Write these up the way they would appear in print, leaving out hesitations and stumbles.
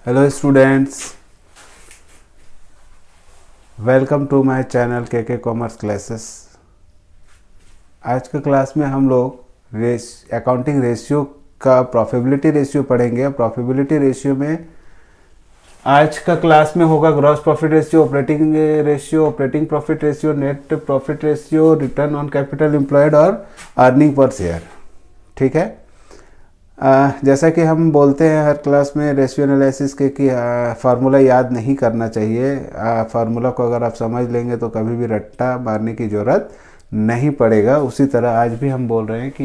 Hello students, welcome to my channel के commerce classes. आज के क्लास में हम लोग अकाउंटिंग रेशियो का प्रॉफिटेबिलिटी रेशियो पढ़ेंगे। प्रॉफिटेबिलिटी रेशियो में आज का क्लास में होगा gross profit ratio, operating ratio, operating profit ratio, net profit ratio, return on capital employed और अर्निंग पर शेयर। ठीक है। जैसा कि हम बोलते हैं हर क्लास में रेशियो एनालिसिस के कि फार्मूला याद नहीं करना चाहिए। फार्मूला को अगर आप समझ लेंगे तो कभी भी रट्टा मारने की ज़रूरत नहीं पड़ेगा। उसी तरह आज भी हम बोल रहे हैं कि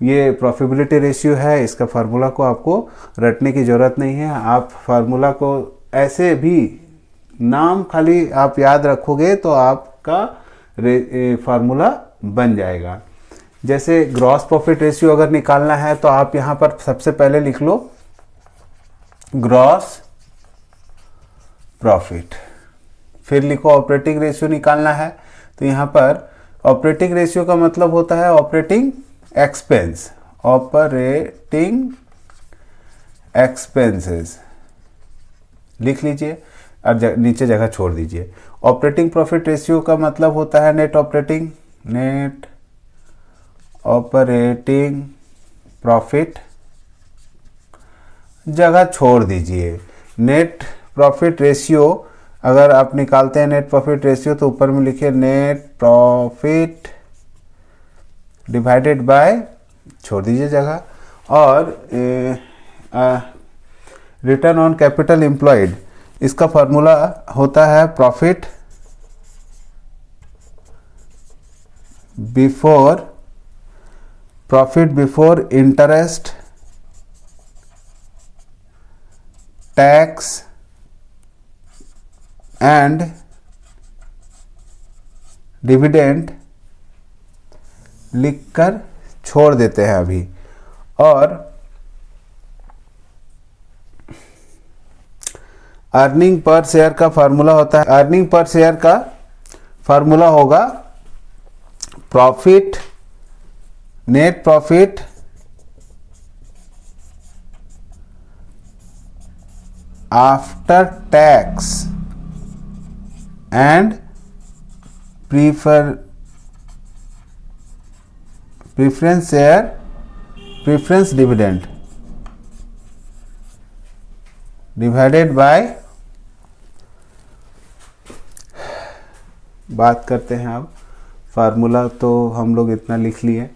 ये प्रॉफिटेबिलिटी रेशियो है, इसका फार्मूला को आपको रटने की ज़रूरत नहीं है। आप फार्मूला को ऐसे भी नाम खाली आप याद रखोगे तो आपका फार्मूला बन जाएगा। जैसे ग्रॉस प्रॉफिट रेशियो अगर निकालना है तो आप यहाँ पर सबसे पहले लिख लो ग्रॉस प्रॉफिट, फिर लिखो ऑपरेटिंग रेशियो निकालना है तो यहाँ पर ऑपरेटिंग रेशियो का मतलब होता है ऑपरेटिंग एक्सपेंस, ऑपरेटिंग एक्सपेंसेस लिख लीजिए और नीचे जगह छोड़ दीजिए। ऑपरेटिंग प्रॉफिट रेशियो का मतलब होता है नेट ऑपरेटिंग प्रॉफिट, जगह छोड़ दीजिए। नेट प्रॉफिट रेशियो अगर आप निकालते हैं नेट प्रॉफिट रेशियो तो ऊपर में लिखिए नेट प्रॉफिट डिवाइडेड बाय, छोड़ दीजिए जगह, और रिटर्न ऑन कैपिटल एम्प्लॉयड, इसका फॉर्मूला होता है profit before interest, tax and dividend लिखकर छोड़ देते हैं अभी। और अर्निंग पर शेयर का फार्मूला होता है, अर्निंग पर शेयर का फार्मूला होगा profit, net profit after tax and preference dividend divided by, बात करते हैं अब फार्मूला। तो हम लोग इतना लिख लिए,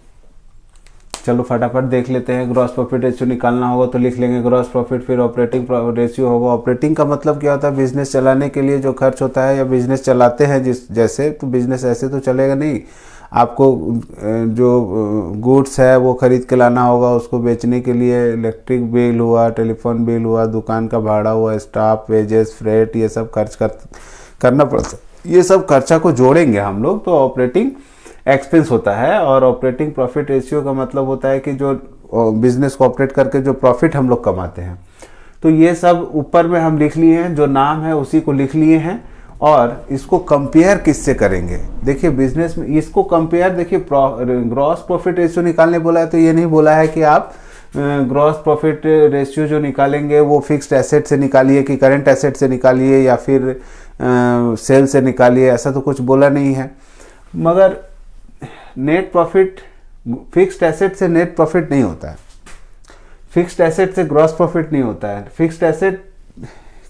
चलो फटाफट देख लेते हैं। ग्रॉस प्रॉफिट रेशियो निकालना होगा तो लिख लेंगे ग्रॉस प्रॉफिट, फिर ऑपरेटिंग रेशियो होगा। ऑपरेटिंग का मतलब क्या होता है? बिजनेस चलाने के लिए जो खर्च होता है, या बिजनेस चलाते हैं जैसे, तो बिजनेस ऐसे तो चलेगा नहीं। आपको जो गुड्स है वो खरीद के लाना होगा, उसको बेचने के लिए इलेक्ट्रिक बिल हुआ, टेलीफोन बिल हुआ, दुकान का भाड़ा हुआ, स्टाफ वेजेस, फ्रेट, ये सब खर्च करना पड़ता है। ये सब खर्चा को जोड़ेंगे हम लोग तो ऑपरेटिंग एक्सपेंस होता है। और ऑपरेटिंग प्रॉफिट रेशियो का मतलब होता है कि जो बिजनेस को ऑपरेट करके जो प्रॉफिट हम लोग कमाते हैं। तो ये सब ऊपर में हम लिख लिए हैं, जो नाम है उसी को लिख लिए हैं। और इसको कंपेयर किससे करेंगे? देखिए बिजनेस में इसको कंपेयर, देखिए ग्रॉस प्रॉफिट रेशियो निकालने बोला है तो ये नहीं बोला है कि आप ग्रॉस प्रॉफिट रेशियो जो निकालेंगे वो फिक्स्ड एसेट से निकालिए कि करंट एसेट से निकालिए या फिर सेल से निकालिए, ऐसा तो कुछ बोला नहीं है। मगर नेट प्रॉफिट फिक्स्ड एसेट से नेट प्रॉफिट नहीं होता है, फिक्स्ड एसेट से ग्रॉस प्रॉफिट नहीं होता है। फिक्स्ड एसेट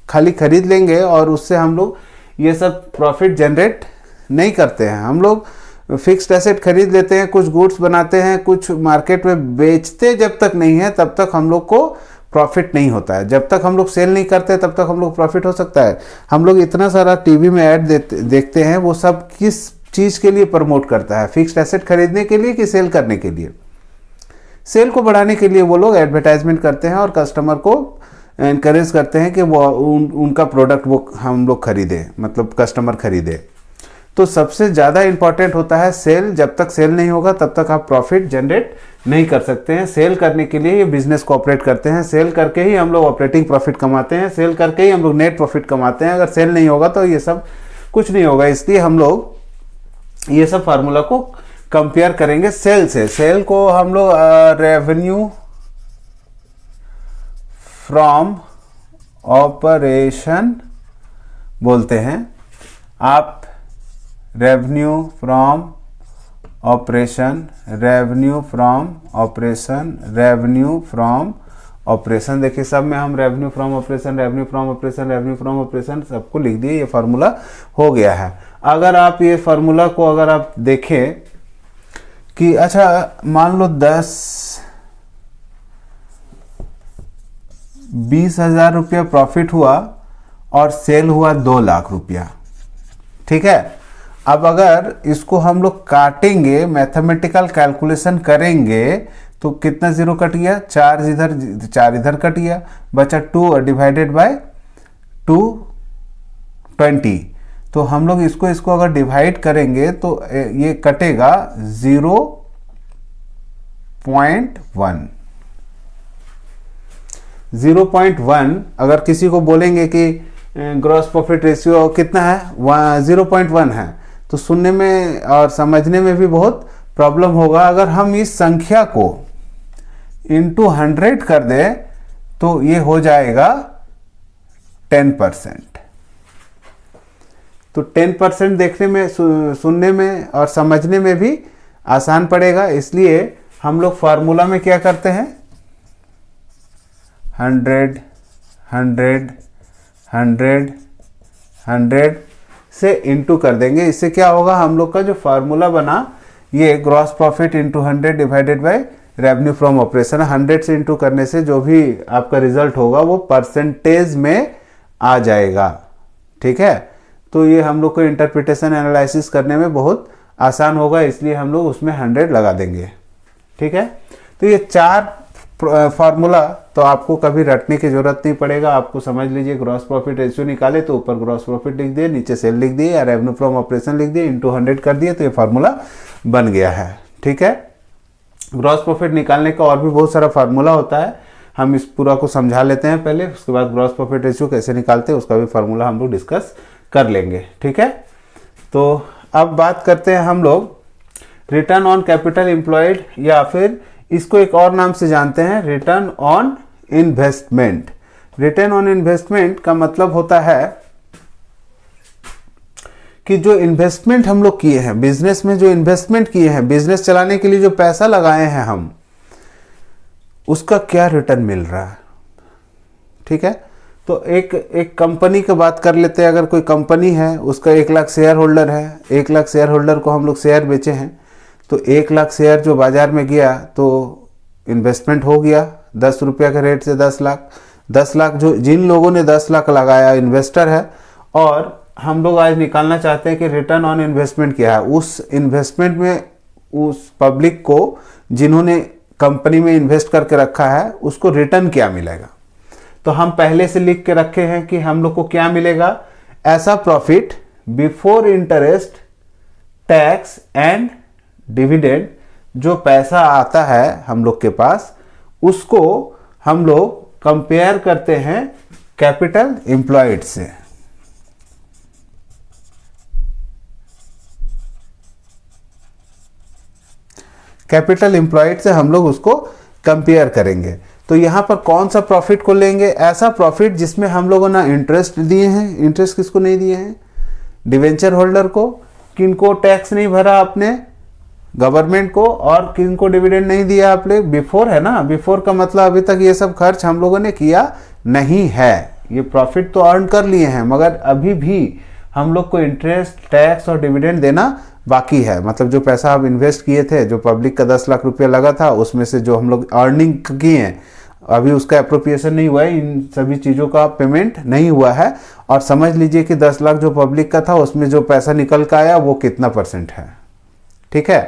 खाली खरीद लेंगे और उससे हम लोग ये सब प्रॉफिट जनरेट नहीं करते हैं। हम लोग फिक्स्ड एसेट खरीद लेते हैं, कुछ गुड्स बनाते हैं, कुछ मार्केट में बेचते जब तक नहीं है तब तक हम लोग को प्रॉफिट नहीं होता है। जब तक हम लोग सेल नहीं करते तब तक हम लोग प्रॉफिट हो सकता है। हम लोग इतना सारा टीवी में ऐड देखते हैं, वो सब किस चीज़ के लिए प्रमोट करता है? फिक्स्ड एसेट खरीदने के लिए कि सेल करने के लिए? सेल को बढ़ाने के लिए वो लोग एडवर्टाइजमेंट करते हैं और कस्टमर को इनकरेज करते हैं कि वो उनका प्रोडक्ट वो हम लोग खरीदें, मतलब कस्टमर खरीदे। तो सबसे ज़्यादा इंपॉर्टेंट होता है सेल। जब तक सेल नहीं होगा तब तक आप प्रॉफिट जनरेट नहीं कर सकते हैं। सेल करने के लिए ये बिजनेस को ऑपरेट करते हैं, सेल करके ही हम लोग ऑपरेटिंग प्रॉफिट कमाते हैं, सेल करके ही हम लोग नेट प्रॉफिट कमाते हैं। अगर सेल नहीं होगा तो ये सब कुछ नहीं होगा। इसलिए हम लोग ये सब फार्मूला को कंपेयर करेंगे सेल से। सेल को हम लोग रेवेन्यू फ्रॉम ऑपरेशन बोलते हैं। आप revenue from operation, revenue from operation, revenue from operation, देखिए सब में हम revenue from operation, revenue from operation, revenue from operation सबको लिख दिए, ये फार्मूला हो गया है। अगर आप ये फार्मूला को अगर आप देखें कि अच्छा मान लो 20,000 रुपया प्रॉफिट हुआ और सेल हुआ 2 लाख रुपया, ठीक है। अब अगर इसको हम लोग काटेंगे, मैथमेटिकल कैलकुलेशन करेंगे तो कितना जीरो कट गया, 4 इधर कट गया, बचा 2 डिवाइडेड बाय 220। तो हम लोग इसको अगर डिवाइड करेंगे तो ये कटेगा 0.1। 0.1 अगर किसी को बोलेंगे कि ग्रॉस प्रॉफिट रेशियो कितना है, 0.1 है, तो सुनने में और समझने में भी बहुत प्रॉब्लम होगा। अगर हम इस संख्या को इंटू 100 कर दें तो ये हो जाएगा 10%। तो 10% देखने में, सुनने में और समझने में भी आसान पड़ेगा, इसलिए हम लोग फार्मूला में क्या करते हैं, 100 100 100 100 से इंटू कर देंगे। इससे क्या होगा, हम लोग का जो फार्मूला बना ये gross profit into 100 divided by revenue from operation, 100 से इंटू करने से जो भी आपका रिजल्ट होगा वो परसेंटेज में आ जाएगा, ठीक है। तो ये हम लोग को इंटरप्रिटेशन एनालिसिस करने में बहुत आसान होगा, इसलिए हम लोग उसमें 100 लगा देंगे, ठीक है। तो ये 4 फार्मूला तो आपको कभी रटने की जरूरत नहीं पड़ेगा, आपको समझ लीजिए। ग्रॉस प्रॉफिट रेशियो निकाले तो ऊपर ग्रॉस प्रॉफिट लिख दिए, नीचे सेल लिख दिए, या रेवेन्यू फ्रॉम ऑपरेशन लिख दिए, इंटू 100 कर दिए, तो ये फार्मूला बन गया है, ठीक है। ग्रॉस प्रॉफिट निकालने का और भी बहुत सारा फार्मूला होता है, हम इस पूरा को समझा लेते हैं पहले, उसके बाद ग्रॉस प्रॉफिट रेशियो कैसे निकालते हैं उसका भी फार्मूला हम लोग डिस्कस कर लेंगे, ठीक है। तो अब बात करते हैं हम लोग रिटर्न ऑन कैपिटल एम्प्लॉयड, या फिर इसको एक और नाम से जानते हैं return on investment. Return on investment का मतलब होता है कि जो इन्वेस्टमेंट हम लोग किए हैं, बिजनेस में जो इन्वेस्टमेंट किए हैं, बिजनेस चलाने के लिए जो पैसा लगाए हैं हम, उसका क्या रिटर्न मिल रहा है, ठीक है। तो एक कंपनी की बात कर लेते हैं। अगर कोई कंपनी है, उसका 1 लाख शेयर होल्डर है, 1 लाख शेयर होल्डर को हम लोग शेयर बेचे हैं, तो 1 लाख शेयर जो बाजार में गया तो इन्वेस्टमेंट हो गया 10 रुपया के रेट से 10 लाख। 10 लाख जो जिन लोगों ने 10 लाख लगाया इन्वेस्टर है, और हम लोग आज निकालना चाहते हैं कि रिटर्न ऑन इन्वेस्टमेंट क्या है, उस इन्वेस्टमेंट में उस पब्लिक को जिन्होंने कंपनी में इन्वेस्ट करके रखा है उसको रिटर्न क्या मिलेगा। तो हम पहले से लिख के रखे हैं कि हम लोग को क्या मिलेगा, ऐसा profit before interest tax and dividend, जो पैसा आता है हम लोग के पास, उसको हम लोग कंपेयर करते हैं कैपिटल एम्प्लॉयड से। कैपिटल एम्प्लॉयड से हम लोग उसको कंपेयर करेंगे। तो यहां पर कौन सा प्रॉफिट को लेंगे, ऐसा प्रॉफिट जिसमें हम लोगों ने इंटरेस्ट दिए हैं। इंटरेस्ट किसको नहीं दिए हैं, डिवेंचर होल्डर को। किनको टैक्स नहीं भरा आपने, गवर्नमेंट को। और किनको डिविडेंड नहीं दिया आपने, बिफोर है ना। बिफोर का मतलब अभी तक ये सब खर्च हम लोगों ने किया नहीं है, ये प्रॉफिट तो अर्न कर लिए हैं, मगर अभी भी हम लोग को इंटरेस्ट टैक्स और डिविडेंड देना बाकी है। मतलब जो पैसा आप इन्वेस्ट किए थे, जो पब्लिक का 10 लाख रुपया लगा था, उसमें से जो हम लोग अर्निंग किए हैं, अभी उसका अप्रोप्रिएशन नहीं हुआ है, इन सभी चीज़ों का पेमेंट नहीं हुआ है। और समझ लीजिए कि 10 लाख जो पब्लिक का था उसमें जो पैसा निकल कर आया वो कितना % है, ठीक है।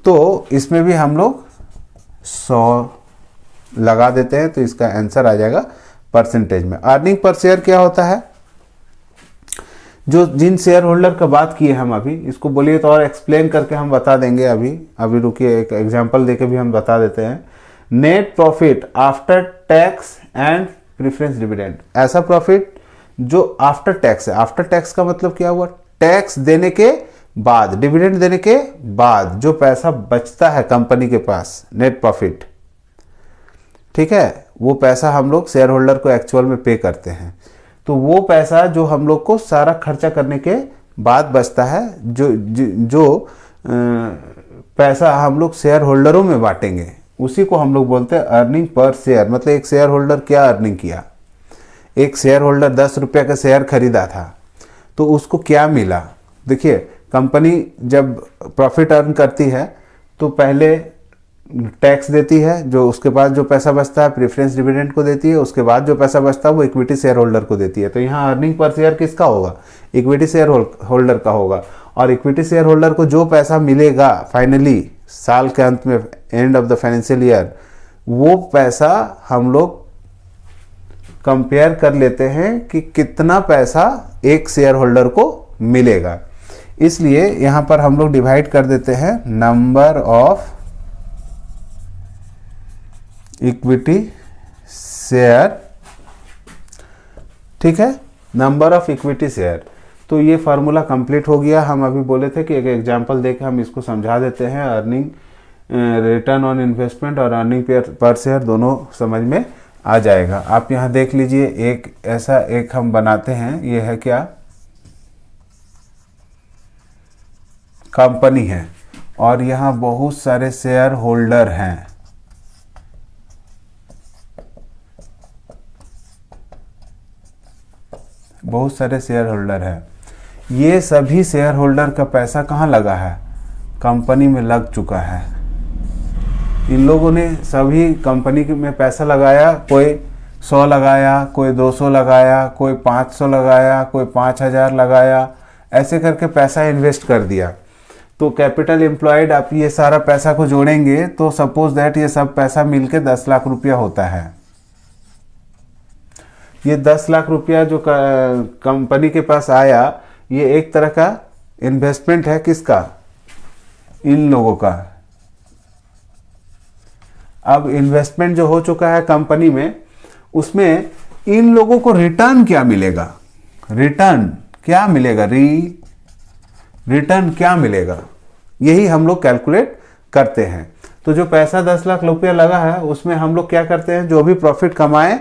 तो इसमें भी हम लोग 100 लगा देते हैं, तो इसका आंसर आ जाएगा परसेंटेज में। अर्निंग पर शेयर क्या होता है, जो जिन शेयर होल्डर का बात की है हम अभी, इसको बोलिए तो और एक्सप्लेन करके हम बता देंगे। अभी रुकिए, एक एग्जांपल देके भी हम बता देते हैं। Net profit after tax and preference dividend, ऐसा प्रॉफिट जो आफ्टर टैक्स है। आफ्टर टैक्स का मतलब क्या हुआ, टैक्स देने के बाद, डिविडेंड देने के बाद जो पैसा बचता है कंपनी के पास, नेट प्रॉफिट, ठीक है, वो पैसा हम लोग शेयर होल्डर को एक्चुअल में पे करते हैं। तो वो पैसा जो हम लोग को सारा खर्चा करने के बाद बचता है, जो पैसा हम लोग शेयर होल्डरों में बांटेंगे, उसी को हम लोग बोलते हैं अर्निंग पर शेयर। मतलब एक शेयर होल्डर क्या अर्निंग किया, एक शेयर होल्डर 10 रुपये का शेयर खरीदा था तो उसको क्या मिला। देखिए, कंपनी जब प्रॉफिट अर्न करती है तो पहले टैक्स देती है, जो उसके बाद जो पैसा बचता है प्रेफरेंस डिविडेंड को देती है, उसके बाद जो पैसा बचता है वो इक्विटी शेयर होल्डर को देती है। तो यहाँ अर्निंग पर शेयर किसका होगा, इक्विटी शेयर होल्डर का होगा। और इक्विटी शेयर होल्डर को जो पैसा मिलेगा फाइनली साल के अंत में, end of the financial year, वो पैसा हम लोग कंपेयर कर लेते हैं कि कितना पैसा एक शेयर होल्डर को मिलेगा। इसलिए यहाँ पर हम लोग डिवाइड कर देते हैं नंबर ऑफ इक्विटी शेयर, ठीक है, नंबर ऑफ इक्विटी शेयर। तो ये फार्मूला कंप्लीट हो गया। हम अभी बोले थे कि एक एग्जांपल देके हम इसको समझा देते हैं। अर्निंग रिटर्न ऑन इन्वेस्टमेंट और अर्निंग पर शेयर दोनों समझ में आ जाएगा। आप यहाँ देख लीजिए, एक ऐसा एक हम बनाते हैं, ये है क्या, कंपनी है और यहाँ बहुत सारे शेयर होल्डर हैं। बहुत सारे शेयर होल्डर हैं। ये सभी शेयर होल्डर का पैसा कहाँ लगा है, कंपनी में लग चुका है। इन लोगों ने सभी कंपनी में पैसा लगाया, कोई 100 लगाया, कोई 200 लगाया, कोई 500 लगाया, कोई 5000 लगाया, ऐसे करके पैसा इन्वेस्ट कर दिया। तो कैपिटल एम्प्लॉयड आप ये सारा पैसा को जोड़ेंगे तो सपोज दैट ये सब पैसा मिलके 10 लाख रुपया होता है। ये 10 लाख रुपया जो कंपनी के पास आया, ये एक तरह का इन्वेस्टमेंट है, किसका, इन लोगों का। अब इन्वेस्टमेंट जो हो चुका है कंपनी में, उसमें इन लोगों को रिटर्न क्या मिलेगा, रिटर्न क्या मिलेगा, रिटर्न क्या मिलेगा, यही हम लोग कैलकुलेट करते हैं। तो जो पैसा 10 लाख रुपया लगा है उसमें हम लोग क्या करते हैं, जो भी प्रॉफिट कमाए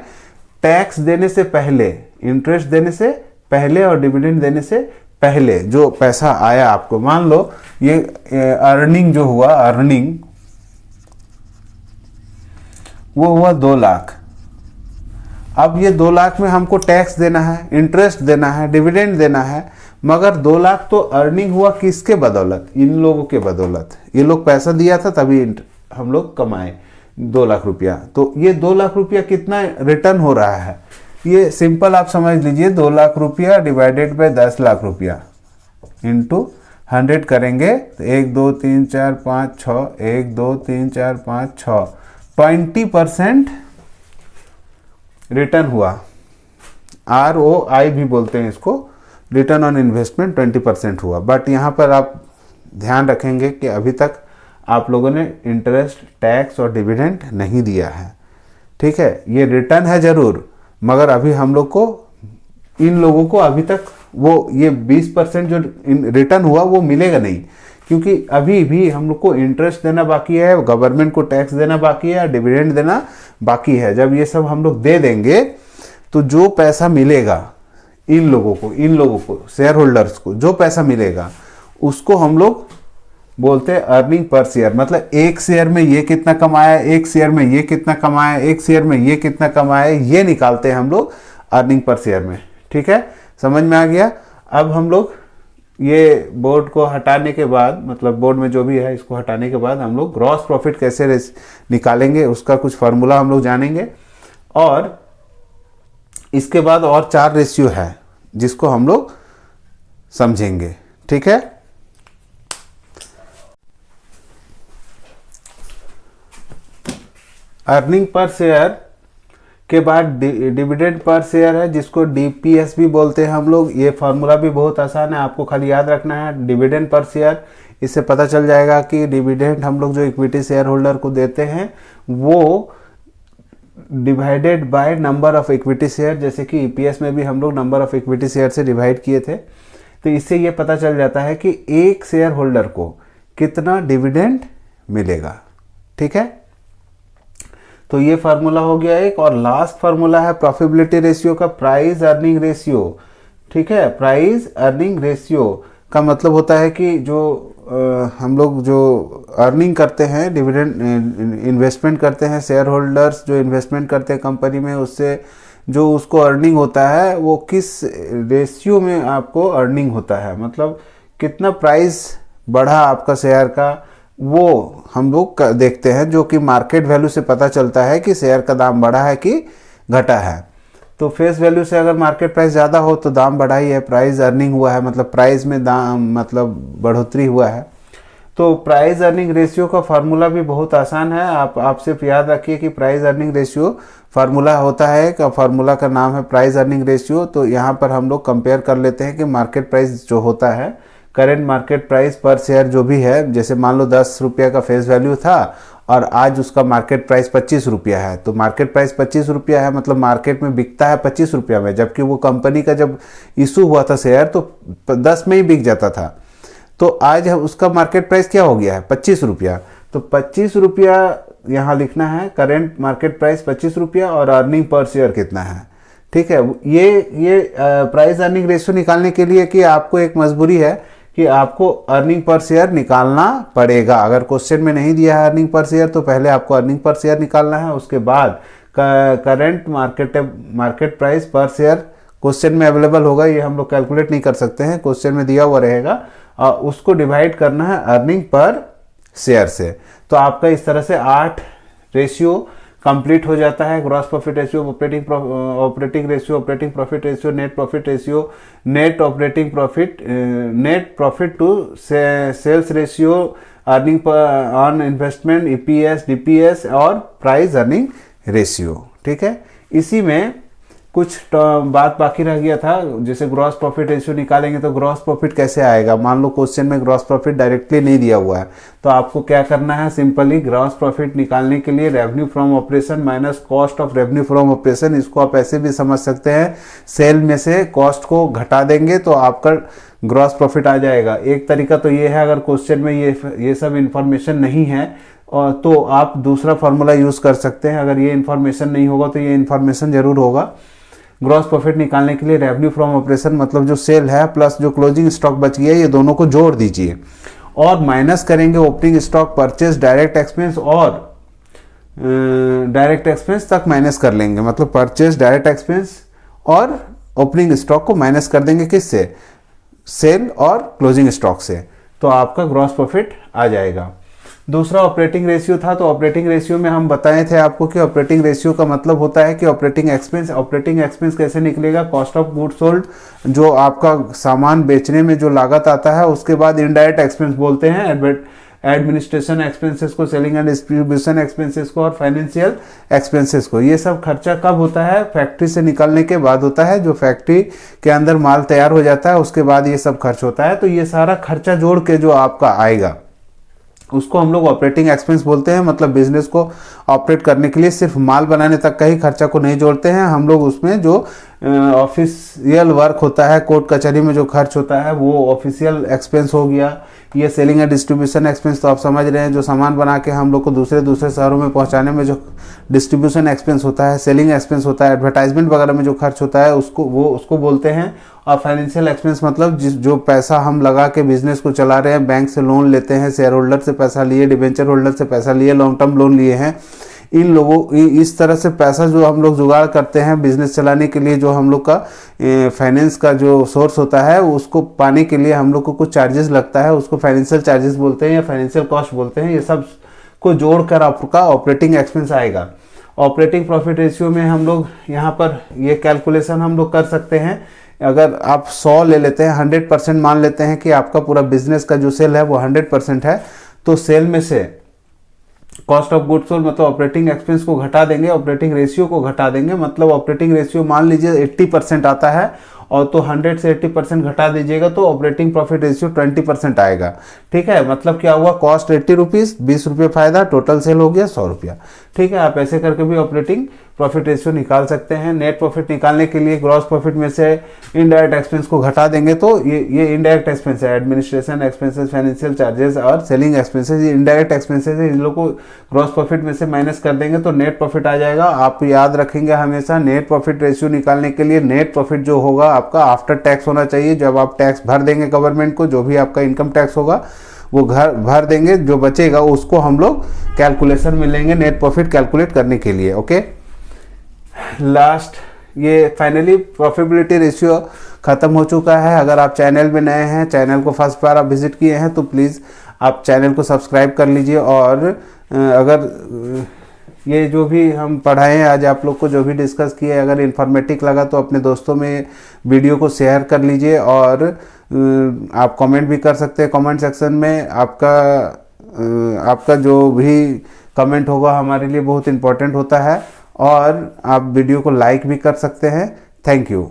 टैक्स देने से पहले, इंटरेस्ट देने से पहले और डिविडेंड देने से पहले जो पैसा आया आपको, मान लो ये अर्निंग जो हुआ, अर्निंग वो हुआ 2 लाख। अब ये 2 लाख में हमको टैक्स देना है, इंटरेस्ट देना है, डिविडेंड देना है, मगर 2 लाख तो अर्निंग हुआ किसके बदौलत, इन लोगों के बदौलत। ये लोग पैसा दिया था तभी हम लोग कमाए 2 लाख रुपया। तो ये 2 लाख रुपया कितना रिटर्न हो रहा है, ये सिंपल आप समझ लीजिए, 2 लाख रुपया डिवाइडेड बाय 10 लाख रुपया इंटू 100 करेंगे तो 1 2 3 4 5 6, 1 2 3 4 5 6, 20% रिटर्न हुआ। ROI भी बोलते हैं इसको, रिटर्न ऑन इन्वेस्टमेंट 20% हुआ। बट यहाँ पर आप ध्यान रखेंगे कि अभी तक आप लोगों ने इंटरेस्ट, टैक्स और डिविडेंड नहीं दिया है, ठीक है। ये रिटर्न है जरूर, मगर अभी हम लोग को, इन लोगों को अभी तक वो ये 20% जो रिटर्न हुआ वो मिलेगा नहीं, क्योंकि अभी भी हम लोग को इंटरेस्ट देना बाकी है, गवर्नमेंट को टैक्स देना बाकी है, डिविडेंड देना बाकी है। जब ये सब हम लोग दे देंगे तो जो पैसा मिलेगा इन लोगों को शेयर होल्डर्स को जो पैसा मिलेगा उसको हम लोग बोलते हैं अर्निंग पर शेयर। मतलब एक शेयर में ये कितना कमाया, एक शेयर में ये कितना कमाया, एक शेयर में ये कितना कमाया, ये निकालते हैं हम लोग अर्निंग पर शेयर में, ठीक है, समझ में आ गया। अब हम लोग ये बोर्ड को हटाने के बाद, मतलब बोर्ड में जो भी है इसको हटाने के बाद हम लोग ग्रॉस प्रॉफिट कैसे निकालेंगे उसका कुछ फार्मूला हम लोग जानेंगे। और इसके बाद और 4 रेशियो है जिसको हम लोग समझेंगे, ठीक है। अर्निंग पर शेयर के बाद डिविडेंड पर शेयर है, जिसको DPS भी बोलते हैं हम लोग। ये फार्मूला भी बहुत आसान है, आपको खाली याद रखना है डिविडेंड पर शेयर। इससे पता चल जाएगा कि डिविडेंड हम लोग जो इक्विटी शेयर होल्डर को देते हैं वो divided by number of equity share, जैसे कि EPS में भी हम लोग नंबर ऑफ इक्विटी शेयर से डिवाइड किए थे। तो इससे ये पता चल जाता है कि एक शेयर होल्डर को कितना डिविडेंड मिलेगा, ठीक है। तो ये फार्मूला हो गया एक। और लास्ट फार्मूला है प्रॉफिटेबिलिटी रेशियो का, प्राइस अर्निंग रेशियो। ठीक है, प्राइस अर्निंग रेशियो का मतलब होता है कि जो हम लोग जो अर्निंग करते हैं, डिविडेंड इन्वेस्टमेंट करते हैं, शेयर होल्डर्स जो इन्वेस्टमेंट करते हैं कंपनी में, उससे जो उसको अर्निंग होता है वो किस रेशियो में आपको अर्निंग होता है, मतलब कितना प्राइस बढ़ा आपका शेयर का, वो हम लोग देखते हैं, जो कि मार्केट वैल्यू से पता चलता है कि शेयर का दाम बढ़ा है कि घटा है। तो फेस वैल्यू से अगर मार्केट प्राइस ज़्यादा हो तो दाम बढ़ा ही है, प्राइस अर्निंग हुआ है, मतलब प्राइस में दाम मतलब बढ़ोतरी हुआ है। तो प्राइस अर्निंग रेशियो का फार्मूला भी बहुत आसान है। आप सिर्फ याद रखिए कि प्राइस अर्निंग रेशियो फार्मूला होता है, का फार्मूला का नाम है प्राइस अर्निंग रेशियो। तो यहाँ पर हम लोग कंपेयर कर लेते हैं कि मार्केट प्राइस जो होता है, करेंट मार्केट प्राइस पर शेयर जो भी है, जैसे मान लो 10 रुपये का फेस वैल्यू था और आज उसका मार्केट प्राइस 25 रुपया है, तो मार्केट प्राइस 25 रुपया है, मतलब मार्केट में बिकता है 25 रुपया में, जबकि वो कंपनी का जब इशू हुआ था शेयर तो 10 में ही बिक जाता था। तो आज उसका मार्केट प्राइस क्या हो गया है, 25 रुपया। तो 25 रुपया यहाँ लिखना है, करेंट मार्केट प्राइस 25 रुपया और अर्निंग पर शेयर कितना है। ठीक है, ये प्राइस अर्निंग रेशियो निकालने के लिए कि आपको एक मजबूरी है कि आपको अर्निंग पर शेयर निकालना पड़ेगा। अगर क्वेश्चन में नहीं दिया है अर्निंग पर शेयर तो पहले आपको अर्निंग पर शेयर निकालना है, उसके बाद करंट मार्केट प्राइस पर शेयर क्वेश्चन में अवेलेबल होगा, ये हम लोग कैलकुलेट नहीं कर सकते हैं, क्वेश्चन में दिया हुआ रहेगा, और उसको डिवाइड करना है अर्निंग पर शेयर से। तो आपका इस तरह से 8 रेशियो कंप्लीट हो जाता है, gross profit ratio, operating ratio, operating profit ratio, net profit ratio, net operating profit, net profit to sales ratio, earning on investment, EPS, DPS और प्राइस अर्निंग रेशियो। ठीक है, इसी में कुछ बात बाकी रह गया था, जैसे ग्रॉस प्रॉफिट रेशियो निकालेंगे तो ग्रॉस प्रॉफिट कैसे आएगा। मान लो क्वेश्चन में ग्रॉस प्रॉफिट डायरेक्टली नहीं दिया हुआ है, तो आपको क्या करना है, सिंपली ग्रॉस प्रॉफिट निकालने के लिए revenue from operation minus cost of revenue from operation, इसको आप ऐसे भी समझ सकते हैं, सेल में से कॉस्ट को घटा देंगे तो आपका ग्रॉस प्रॉफिट आ जाएगा। एक तरीका तो ये है, अगर क्वेश्चन में ये सब इंफॉर्मेशन नहीं है और तो आप दूसरा फॉर्मूला यूज कर सकते हैं। अगर ये इंफॉर्मेशन नहीं होगा तो ये इंफॉर्मेशन जरूर होगा। ग्रॉस प्रॉफिट निकालने के लिए रेवेन्यू फ्रॉम ऑपरेशन मतलब जो सेल है प्लस जो क्लोजिंग स्टॉक बच गया, ये दोनों को जोड़ दीजिए और माइनस करेंगे opening stock, purchase, direct expense और डायरेक्ट एक्सपेंस तक माइनस कर लेंगे, मतलब परचेज, डायरेक्ट एक्सपेंस और ओपनिंग स्टॉक को माइनस कर देंगे किससे, सेल और क्लोजिंग स्टॉक से, तो आपका ग्रॉस प्रॉफिट आ जाएगा। दूसरा ऑपरेटिंग रेशियो था, तो ऑपरेटिंग रेशियो में हम बताए थे आपको कि ऑपरेटिंग रेशियो का मतलब होता है कि ऑपरेटिंग एक्सपेंस कैसे निकलेगा, कॉस्ट ऑफ गुड्स सोल्ड, जो आपका सामान बेचने में जो लागत आता है, उसके बाद इनडायरेक्ट एक्सपेंस बोलते हैं एडमिनिस्ट्रेशन एक्सपेंसेस को, सेलिंग एंड डिस्ट्रीब्यूशन एक्सपेंसेस को और फाइनेंशियल एक्सपेंसेस को। ये सब खर्चा कब होता है, फैक्ट्री से निकलने के बाद होता है, जो फैक्ट्री के अंदर माल तैयार हो जाता है उसके बाद ये सब खर्च होता है। तो ये सारा खर्चा जोड़ के जो आपका आएगा उसको हम लोग ऑपरेटिंग एक्सपेंस बोलते हैं। मतलब बिजनेस को ऑपरेट करने के लिए सिर्फ माल बनाने तक का ही खर्चा को नहीं जोड़ते हैं हम लोग, उसमें जो ऑफिशियल वर्क होता है, कोर्ट कचहरी में जो खर्च होता है वो ऑफिशियल एक्सपेंस हो गया। ये सेलिंग एंड डिस्ट्रीब्यूशन एक्सपेंस तो आप समझ रहे हैं, जो सामान बना के हम लोग को दूसरे शहरों में पहुंचाने में जो डिस्ट्रीब्यूशन एक्सपेंस होता है, सेलिंग एक्सपेंस होता है, एडवर्टाइजमेंट वगैरह में जो खर्च होता है उसको बोलते हैं। और फाइनेंशियल एक्सपेंस मतलब जो पैसा हम लगा के बिजनेस को चला रहे हैं, बैंक से लोन लेते हैं, शेयर होल्डर से पैसा लिए, डिबेंचर होल्डर से पैसा लिए, लॉन्ग टर्म लोन लिए हैं, इन लोगों इस तरह से पैसा जो हम लोग जुगाड़ करते हैं बिजनेस चलाने के लिए, जो हम लोग का फाइनेंस का जो सोर्स होता है उसको पाने के लिए हम लोग को कुछ चार्जेस लगता है, उसको फाइनेंशियल चार्जेस बोलते हैं या फाइनेंशियल कॉस्ट बोलते हैं। ये सब को जोड़कर आपका ऑपरेटिंग एक्सपेंस आएगा। ऑपरेटिंग प्रॉफिट रेशियो में हम लोग यहाँ पर ये कैलकुलेशन हम लोग कर सकते हैं। अगर आप 100 ले लेते हैं, 100% मान लेते हैं कि आपका पूरा बिजनेस का जो सेल है वो 100% है, तो सेल में से कॉस्ट ऑफ गुड्स सोल्ड मतलब ऑपरेटिंग एक्सपेंस को घटा देंगे, ऑपरेटिंग रेशियो को घटा देंगे, मतलब ऑपरेटिंग रेशियो मान लीजिए 80% आता है और तो 100 से 80% घटा दीजिएगा तो ऑपरेटिंग प्रॉफिट रेशियो 20% आएगा। ठीक है, मतलब क्या हुआ, कॉस्ट 80 रुपीज़, 20 रुपये फायदा, टोटल सेल हो गया 100 रुपया। ठीक है, आप ऐसे करके भी ऑपरेटिंग प्रॉफिट रेशियो निकाल सकते हैं। नेट प्रॉफिट निकालने के लिए ग्रॉस प्रॉफिट में से इनडायरेक्ट एक्सपेंस को घटा देंगे तो ये इनडायरेक्ट एक्सपेंस है, एडमिनिस्ट्रेशन एक्सपेंसेस, फाइनेंशियल चार्जेस और सेलिंग एक्सपेंसेस, ये इनडायरेक्ट एक्सपेंसेस है, इन लोग को ग्रॉस प्रॉफिट में से माइनस कर देंगे तो नेट प्रॉफिट आ जाएगा। आप याद रखेंगे हमेशा नेट प्रॉफिट रेशियो निकालने के लिए नेट प्रॉफिट जो होगा आपका आफ्टर टैक्स होना चाहिए। जब आप टैक्स भर देंगे गवर्नमेंट को, जो भी आपका इनकम टैक्स होगा वो घर भर देंगे, जो बचेगा उसको हम लोग कैलकुलेशन में लेंगे नेट प्रॉफिट कैलकुलेट करने के लिए। ओके, लास्ट ये फाइनली प्रॉफिटेबिलिटी रेशियो खत्म हो चुका है। अगर आप चैनल में नए हैं, चैनल को फर्स्ट बार आप विजिट किए हैं तो प्लीज़ आप चैनल को सब्सक्राइब कर लीजिए। और अगर ये जो भी हम पढ़ाए हैं आज आप लोग को, जो भी डिस्कस किए, अगर इन्फॉर्मेटिव लगा तो अपने दोस्तों में वीडियो को शेयर कर लीजिए। और आप कमेंट भी कर सकते हैं कमेंट सेक्शन में। आपका जो भी कमेंट होगा हमारे लिए बहुत इम्पोर्टेंट होता है। और आप वीडियो को लाइक भी कर सकते हैं। Thank you.